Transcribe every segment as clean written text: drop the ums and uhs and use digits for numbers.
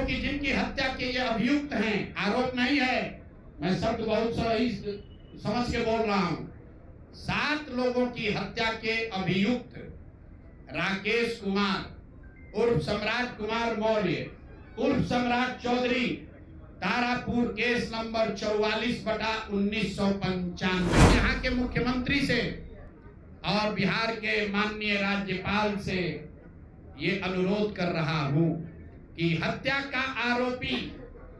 की जिनकी हत्या के ये अभियुक्त हैं, आरोप नहीं है, मैं शब्द बहुत सही समझ के बोल रहा हूं। 7 लोगों की हत्या के अभियुक्त राकेश कुमार उर्फ सम्राट कुमार मौर्य उर्फ सम्राट चौधरी, तारापुर केस नंबर 44/1995 यहाँ के मुख्यमंत्री से और बिहार के माननीय राज्यपाल से ये अनुरोध कर रहा हूं कि हत्या का आरोपी,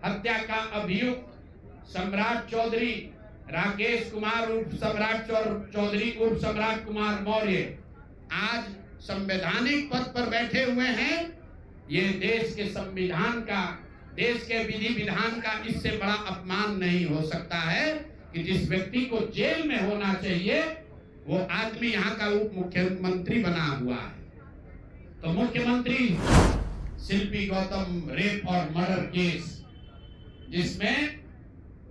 हत्या का अभियुक्त सम्राट चौधरी राकेश कुमार उर्फ सम्राट चौधरी उर्फ सम्राट कुमार मौर्य आज संवैधानिक पद पर बैठे हुए हैं। ये देश के संविधान का, देश के विधि विधान का इससे बड़ा अपमान नहीं हो सकता है कि जिस व्यक्ति को जेल में होना चाहिए वो आदमी यहाँ का उप मुख्यमंत्री बना हुआ है। तो मुख्यमंत्री शिल्पी गौतम रेप और मर्डर केस, जिसमें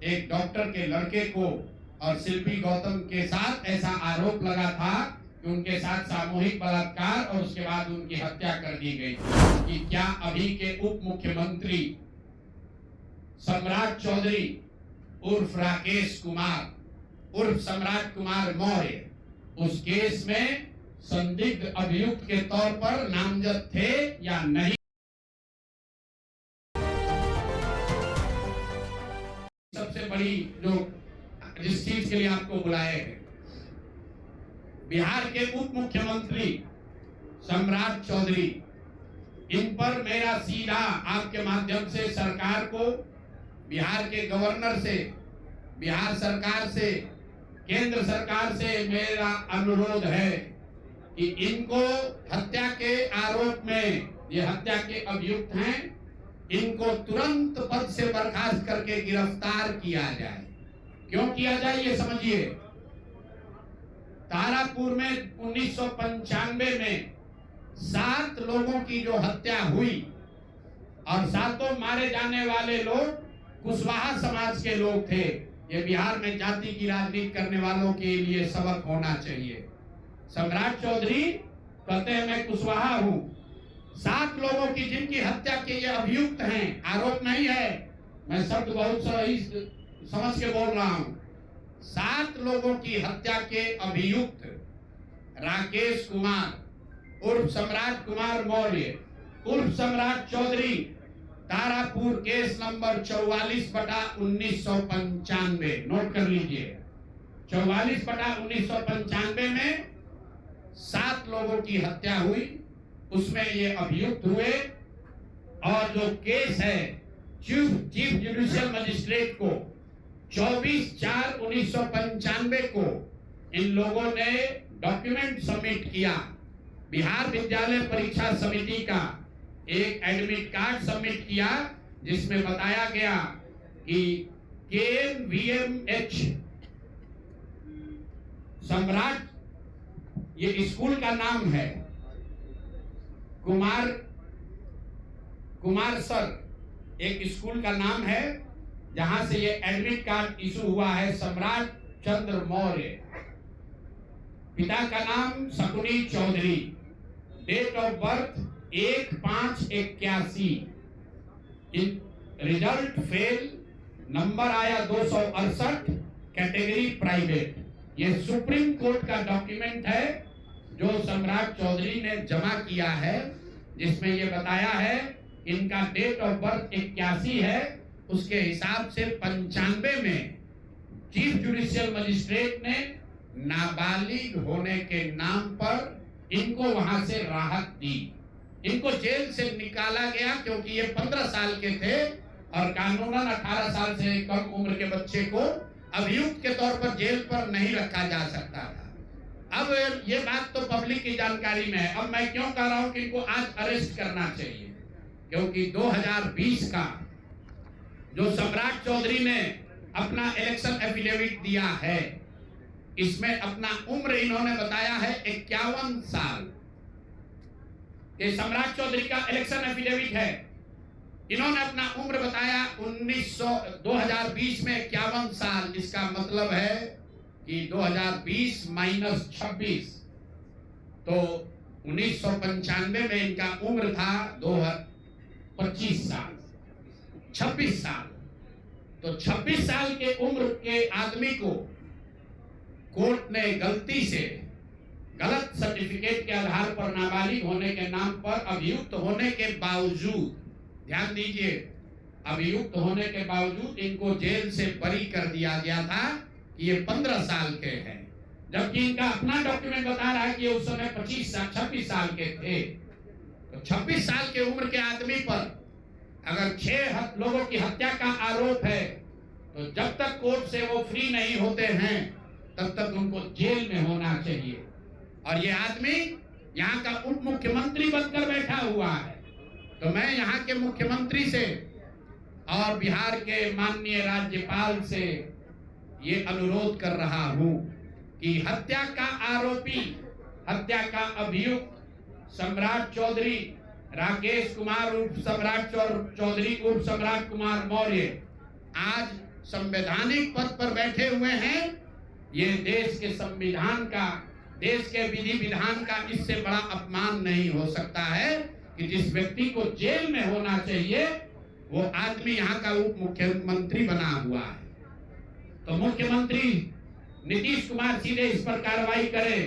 एक डॉक्टर के लड़के को और शिल्पी गौतम के साथ ऐसा आरोप लगा था कि उनके साथ सामूहिक बलात्कार और उसके बाद उनकी हत्या कर दी गई, कि क्या अभी के उप मुख्यमंत्री सम्राट चौधरी उर्फ राकेश कुमार उर्फ सम्राट कुमार मौर्य उस केस में संदिग्ध अभियुक्त के तौर पर नामजद थे या नहीं। सबसे बड़ी जो जिस चीज के लिए आपको बुलाए हैं, बिहार के उप मुख्यमंत्री सम्राट चौधरी, इन पर मेरा सीधा आपके माध्यम से सरकार को, बिहार के गवर्नर से, बिहार सरकार से, केंद्र सरकार से मेरा अनुरोध है कि इनको हत्या के आरोप में, ये हत्या के अभियुक्त हैं, इनको तुरंत पद से बर्खास्त करके गिरफ्तार किया जाए। क्यों किया जाए ये समझिए। तारापुर में 1995 में 7 लोगों की जो हत्या हुई और 7 मारे जाने वाले लोग कुशवाहा समाज के लोग थे। ये बिहार में जाति की राजनीति करने वालों के लिए सबक होना चाहिए। सम्राट चौधरी कहते हैं मैं कुशवाहा हूं। 7 लोगों की जिनकी हत्या के ये अभियुक्त हैं, आरोप नहीं है, मैं शब्द बहुत सही समझ के बोल रहा हूं। 7 लोगों की हत्या के अभियुक्त राकेश कुमार उर्फ सम्राट कुमार मौर्य उर्फ Samrat Chaudhary, Tarapur case number 44/1995, note कर लीजिए। 44/1995 में 7 लोगों की हत्या हुई, उसमें ये अभियुक्त हुए और जो केस है चीफ जुडिशियल मजिस्ट्रेट को 24/4/1995 को इन लोगों ने डॉक्यूमेंट सबमिट किया। बिहार विद्यालय परीक्षा समिति का एक एडमिट कार्ड सबमिट किया जिसमें बताया गया कि KNVMH सम्राट, ये स्कूल का नाम है, कुमार सर एक स्कूल का नाम है जहां से ये एडमिट कार्ड इशू हुआ है। सम्राट चंद्र मौर्य, पिता का नाम Shakuni Chaudhary, date of birth 1/5/81, result fail, number आया 268, कैटेगरी प्राइवेट। ये सुप्रीम कोर्ट का डॉक्यूमेंट है जो सम्राट चौधरी ने जमा किया है, जिसमें ये बताया है इनका डेट ऑफ बर्थ 81 है, उसके हिसाब से 95 में चीफ जुडिशियल मजिस्ट्रेट ने नाबालिग होने के नाम पर इनको वहां से राहत दी। इनको जेल से निकाला गया क्योंकि ये 15 साल के थे और कानूनन 18 साल से कम उम्र के बच्चे को अभियुक्त के तौर पर जेल पर नहीं रखा जा सकता था। अब ये बात तो पब्लिक की जानकारी में है। अब मैं क्यों कह रहा हूं कि इनको आज अरेस्ट करना चाहिए, क्योंकि 2020 का जो सम्राट चौधरी ने अपना इलेक्शन एफिडेविट दिया है, इसमें अपना उम्र इन्होंने बताया है 51 साल। ये सम्राट चौधरी का इलेक्शन एफिडेविट है। इन्होंने अपना उम्र बताया 2020 में 51 साल। इसका मतलब है कि 2020 माइनस 26, तो 1995 में इनका उम्र था 25 साल। 26 साल। तो 26 साल के उम्र के आदमी को कोर्ट ने गलती से गलत सर्टिफिकेट के आधार पर नाबालिग होने के नाम पर अभियुक्त होने के बावजूद, ध्यान दीजिए, अभियुक्त होने के बावजूद इनको जेल से बरी कर दिया गया था कि ये 15 साल के हैं, जबकि इनका अपना डॉक्यूमेंट बता रहा है कि उस समय 26 साल के थे। तो 26 साल के उम्र के आदमी पर अगर 6 लोगों की हत्या का आरोप है तो जब तक कोर्ट से वो फ्री नहीं होते हैं तब तक उनको जेल में होना चाहिए। और ये आदमी यहाँ का उप मुख्यमंत्री बनकर बैठा हुआ है। तो मैं यहाँ के मुख्यमंत्री से और बिहार के माननीय राज्यपाल से ये अनुरोध कर रहा हूँ कि हत्या का आरोपी, हत्या का अभियुक्त सम्राट चौधरी, राकेश कुमार उर्फ सम्राट चौधरी उर्फ सम्राट कुमार मौर्य आज संवैधानिक पद पर बैठे हुए हैं। ये देश के संविधान का, देश के विधि विधान का इससे बड़ा अपमान नहीं हो सकता है कि जिस व्यक्ति को जेल में होना चाहिए वो आदमी यहाँ का उप मुख्यमंत्री बना हुआ है। तो मुख्यमंत्री नीतीश कुमार सीधे इस पर कार्रवाई करें,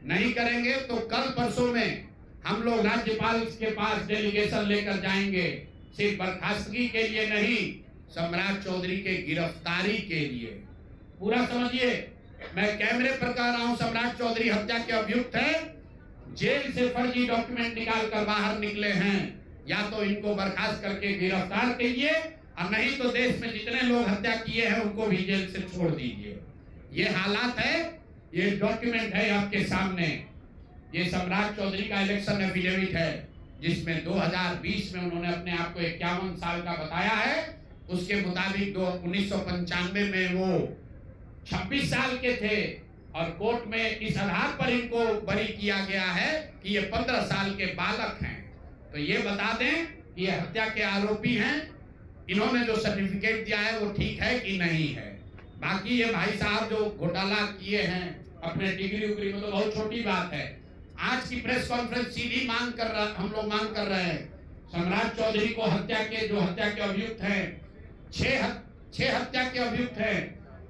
नहीं करेंगे तो कल परसों में हम लोग राज्यपाल के पास डेलीगेशन लेकर जाएंगे, सिर्फ बर्खास्तगी के लिए नहीं, सम्राट चौधरी के गिरफ्तारी के लिए। पूरा समझिए, मैं कैमरे पर कह रहा हूं, सम्राट चौधरी हत्या के अभियुक्त है, जेल से फर्जी डॉक्यूमेंट निकाल कर बाहर निकले हैं। या तो इनको बर्खास्त करके गिरफ्तार कीजिए और नहीं तो देश में जितने लोग हत्या किए हैं उनको भी जेल से छोड़ दीजिए। ये हालात है, ये डॉक्यूमेंट है आपके सामने। ये सम्राट चौधरी का इलेक्शन एफिडेविट है जिसमें 2020 में उन्होंने अपने आप को 51 साल का बताया है। उसके मुताबिक 1995 में वो 26 साल के थे और कोर्ट में इस आधार पर इनको बरी किया गया है कि ये 15 साल के बालक हैं। तो ये बता दें कि ये हत्या के आरोपी हैं, इन्होंने जो सर्टिफिकेट दिया है वो ठीक है कि नहीं है। बाकी ये भाई साहब जो घोटाला किए हैं अपने डिग्री उग्री में, तो बहुत छोटी बात है। आज की प्रेस कॉन्फ्रेंस सीधी मांग कर रहा, हम लोग मांग कर रहे हैं, सम्राट चौधरी को हत्या के अभियुक्त हैं, 6 हत्या के अभियुक्त हैं,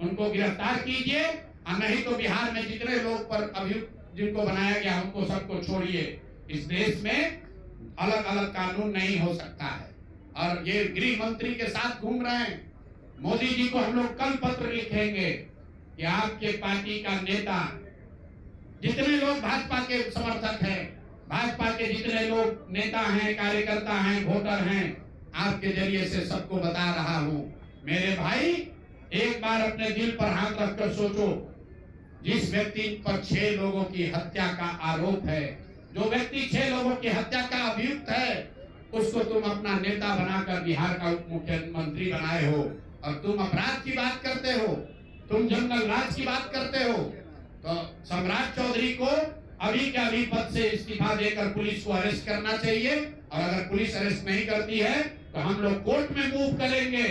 उनको गिरफ्तार कीजिए और नहीं तो बिहार में जितने लोग पर अभियुक्त जिनको बनाया गया उनको सबको छोड़िए। इस देश में अलग अलग कानून नहीं हो सकता है। और ये गृह मंत्री के साथ घूम रहे हैं। मोदी जी को हम लोग कल पत्र लिखेंगे कि आपके पार्टी का नेता, जितने लोग भाजपा के समर्थक हैं, भाजपा के जितने लोग नेता हैं, कार्यकर्ता हैं, वोटर हैं, आपके जरिए से सबको बता रहा हूं, मेरे भाई एक बार अपने दिल पर हाथ रखकर सोचो, जिस व्यक्ति पर 6 लोगों की हत्या का आरोप है, जो व्यक्ति 6 लोगों की हत्या का अभियुक्त है, उसको तुम अपना नेता बनाकर बिहार का उप मुख्यमंत्री बनाए हो और तुम अपराध की बात करते हो, तुम जंगल राज की बात करते हो। तो सम्राट चौधरी को अभी के अभी पद से इस्तीफा देकर पुलिस को अरेस्ट करना चाहिए और अगर पुलिस अरेस्ट नहीं करती है तो हम लोग कोर्ट में मूव करेंगे,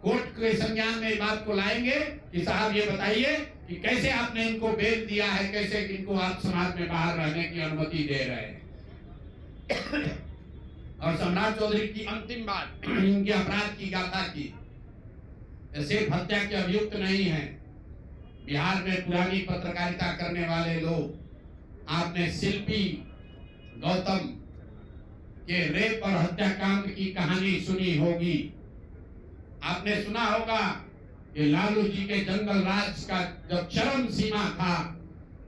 कोर्ट के संज्ञान में बात को लाएंगे कि साहब ये बताइए कि कैसे आपने इनको बेल दिया है, कैसे इनको आप समाज में बाहर रहने की अनुमति दे रहे हैं। और सम्राट चौधरी की अंतिम बात, इनके अपराध की गाथा की, सिर्फ हत्या के अभियुक्त नहीं है, बिहार में पुरानी पत्रकारिता करने वाले लोग, आपने शिल्पी गौतम के रेप और हत्याकांड की कहानी सुनी होगी, आपने सुना होगा कि लालू जी के जंगल राज का जब चरम सीमा था,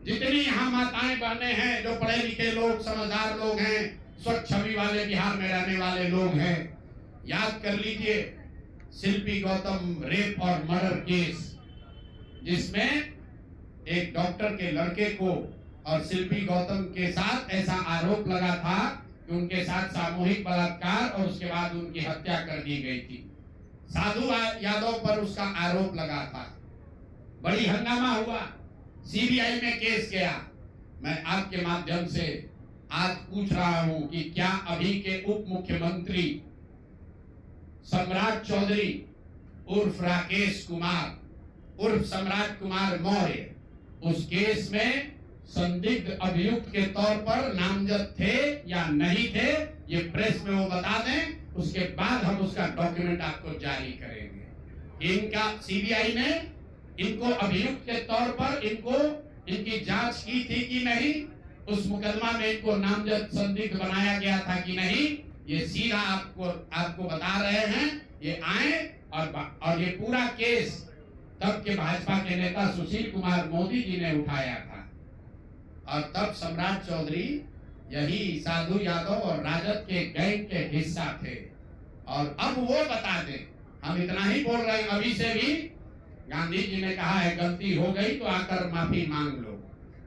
जितनी यहाँ माताएं बहनें हैं, जो पढ़े लिखे लोग, समझदार लोग हैं, स्वच्छ छवि वाले बिहार में रहने वाले लोग हैं, याद कर लीजिए शिल्पी गौतम रेप और मर्डर केस, जिसमें एक डॉक्टर के लड़के को और शिल्पी गौतम के साथ ऐसा आरोप लगा था कि उनके साथ सामूहिक बलात्कार और उसके बाद उनकी हत्या कर दी गई थी। साधु यादव पर उसका आरोप लगा था, बड़ी हंगामा हुआ, सीबीआई में केस गया। मैं आपके माध्यम से आज पूछ रहा हूं कि क्या अभी के उप मुख्यमंत्री सम्राट चौधरी उर्फ राकेश कुमार उर्फ सम्राट कुमार मौर्य उस केस में संदिग्ध अभियुक्त के तौर पर नामजद थे या नहीं थे, ये प्रेस में वो बता दें। उसके बाद हम उसका डॉक्यूमेंट आपको जारी करेंगे। इनका सीबीआई ने इनको अभियुक्त के तौर पर इनकी जांच की थी कि नहीं, उस मुकदमा में इनको नामजद संदिग्ध बनाया गया था कि नहीं, ये सीधा आपको बता रहे हैं। ये आए और ये पूरा केस तब के भाजपा के नेता सुशील कुमार मोदी जी ने उठाया था, और तब सम्राट चौधरी यही साधु यादव और राजद के गैंग के हिस्सा थे। और अब वो बता दें, हम इतना ही बोल रहे हैं, अभी से भी गांधी जी ने कहा है गलती हो गई तो आकर माफी मांग लो,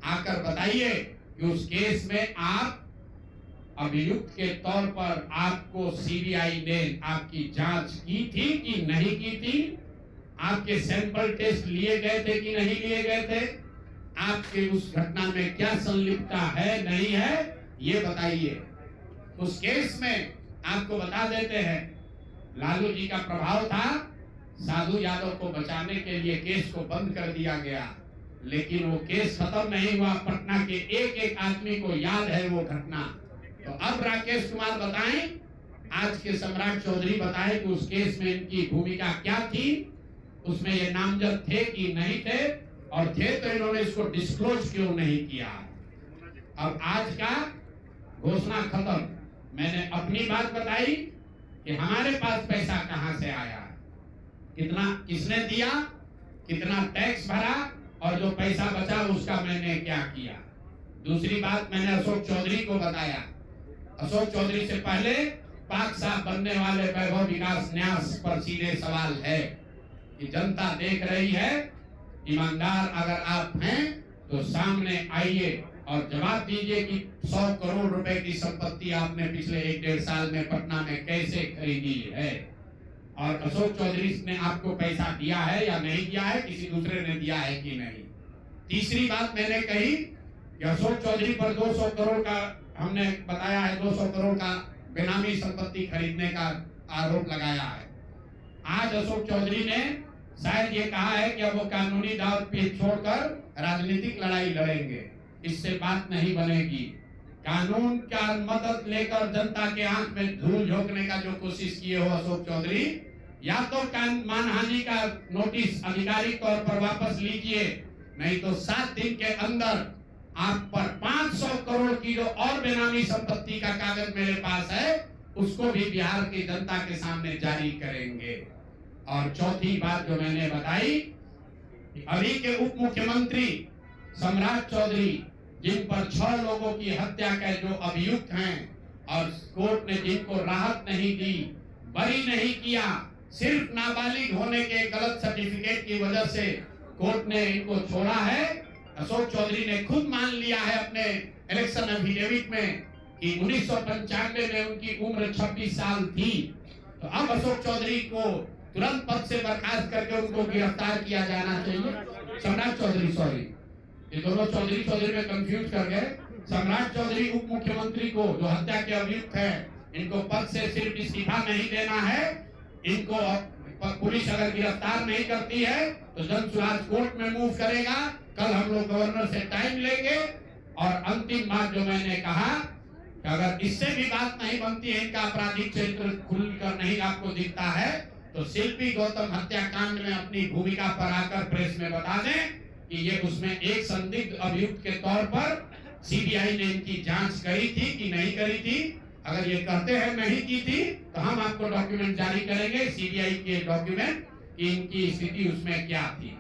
आकर बताइए कि उस केस में आप अभियुक्त के तौर पर आपको सीबीआई ने आपकी जांच की थी कि नहीं की थी, आपके सैंपल टेस्ट लिए गए थे कि नहीं लिए गए थे, आपके उस घटना में क्या संलिप्तता है नहीं है, ये बताइए। उस केस में आपको बता देते हैं, लालू जी का प्रभाव था, साधु यादव को बचाने के लिए केस को बंद कर दिया गया, लेकिन वो केस खत्म नहीं हुआ। पटना के एक एक आदमी को याद है वो घटना। तो अब राकेश कुमार बताएं, आज के सम्राट चौधरी बताएं कि उस केस में इनकी भूमिका क्या थी, उसमें ये नामजद थे कि नहीं थे, और थे तो इन्होंने इसको डिस्क्लोज क्यों नहीं किया। अब आज का घोषणा खत्म। मैंने अपनी बात बताई कि हमारे पास पैसा कहां से आया, कितना किसने दिया, कितना टैक्स भरा, और जो पैसा बचा उसका मैंने क्या किया। दूसरी बात मैंने अशोक चौधरी को बताया। अशोक चौधरी से पहले पाक साहब बनने वाले वैभव विकास न्यास पर सीधे सवाल है कि जनता देख रही है, ईमानदार अगर आप हैं तो सामने आइए और जवाब दीजिए कि 100 करोड़ रुपए की संपत्ति आपने पिछले 1-1.5 साल में पटना में कैसे खरीदी है, और अशोक चौधरी ने आपको पैसा दिया है या नहीं दिया है, किसी दूसरे ने दिया है कि नहीं। तीसरी बात मैंने कही कि अशोक चौधरी पर 200 करोड़ का हमने बताया है, 200 करोड़ का बेनामी संपत्ति खरीदने का आरोप लगाया है। आज अशोक चौधरी ने शायद ये कहा है कि अब वो कानूनी दाव पेच छोड़कर राजनीतिक लड़ाई लड़ेंगे। इससे बात नहीं बनेगी। कानून का मदद लेकर जनता के आंख में धूल झोंकने का जो कोशिश किए हो अशोक चौधरी, या तो मानहानि का नोटिस आधिकारिक तौर पर वापस लीजिए, नहीं तो 7 दिन के अंदर आप पर 500 करोड़ की जो और बेनामी संपत्ति का कागज मेरे पास है, उसको भी बिहार की जनता के सामने जारी करेंगे। और चौथी बात जो मैंने बताई, अभी के उप मुख्यमंत्री सम्राट चौधरी, जिन पर 6 लोगों की हत्या के जो अभियुक्त हैं, और कोर्ट ने जिनको राहत नहीं दी, बरी नहीं किया, सिर्फ नाबालिग होने के गलत सर्टिफिकेट की वजह से कोर्ट ने इनको छोड़ा है। अशोक चौधरी ने खुद मान लिया है अपने इलेक्शन एफिडेविट में कि 1995 में उनकी उम्र 26 साल थी। तो अब अशोक चौधरी को तुरंत पद से बर्खास्त करके उनको गिरफ्तार किया जाना चाहिए। सम्राट चौधरी, सॉरी, ये दोनों चौधरी में कंफ्यूज कर गए। सम्राट चौधरी उप मुख्यमंत्री को जो हत्या के अभियुक्त है, इनको पद से सिर्फ इस्तीफा नहीं देना है। इनको पुलिस अगर गिरफ्तार नहीं करती है तो जन सुराज कोर्ट में मूव करेगा। कल हम लोग गवर्नर से टाइम लेंगे। और अंतिम बात जो मैंने कहा कि अगर इससे भी बात नहीं बनती है, इनका आपराधिक चरित्र खुलकर नहीं आपको दिखता है, तो शिल्पी गौतम हत्याकांड में अपनी भूमिका पर आकर प्रेस में बता दें कि ये उसमें एक संदिग्ध अभियुक्त के तौर पर सीबीआई ने इनकी जांच करी थी कि नहीं करी थी। अगर ये कहते हैं नहीं की थी तो हम आपको डॉक्यूमेंट जारी करेंगे, सीबीआई के डॉक्यूमेंट, कि इनकी स्थिति उसमें क्या थी।